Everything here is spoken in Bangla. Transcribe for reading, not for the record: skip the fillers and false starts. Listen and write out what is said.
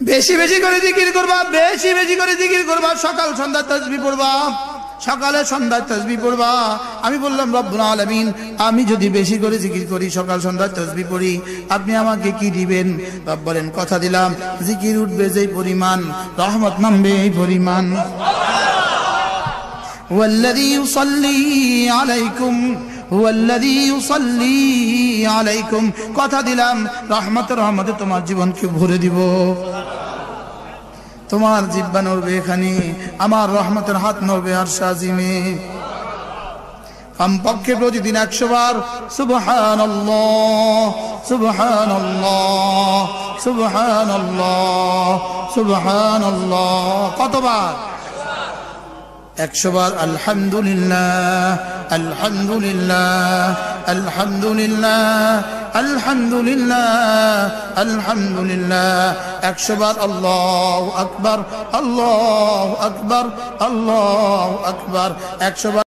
বেশি বেশি করে জিকির করবা, বেশি বেশি করে জিকির করবা, সকাল সন্ধ্যা তাসবিহ পড়বা, সকালে সন্ধ্যায় তাসবিহ পড়বা। আমি বললাম রব্বুল আলামিন, আমি যদি বেশি করে জিকির করি, সকাল সন্ধ্যায় তাসবিহ পড়ি, আপনি আমাকে কি দিবেন? রব বলেন, কথা দিলাম, জিকির উঠবে যেই পরিমাণ, রহমত নামবে এই পরিমাণ। ওয়াল্লাযী ইউসাল্লি আলাইকুম, ওয়াল্লাযী ইউসাল্লি আলাইকুম, কথা দিলাম রহমতে তোমার জীবনকে ভরে দিব। তোমার জিহ্বা নড়বে এখানে, আমার রহমতের হাত নড়বে আরশ আজিমে। কমপক্ষে প্রতিদিন 100 বার সুবহানাল্লাহ সুবহানাল্লাহ সুবহানাল্লাহ সুবহানাল্লাহ। কতবার? 100 বার আলহামদুলিল্লাহ আলহামদুলিল্লাহ আলহামদুলিল্লাহ আলহামদুলিল্লাহ আলহামদুলিল্লাহ। 100 বার আল্লাহু আকবার আল্লাহু আকবার আল্লাহু আকবার। 100 বার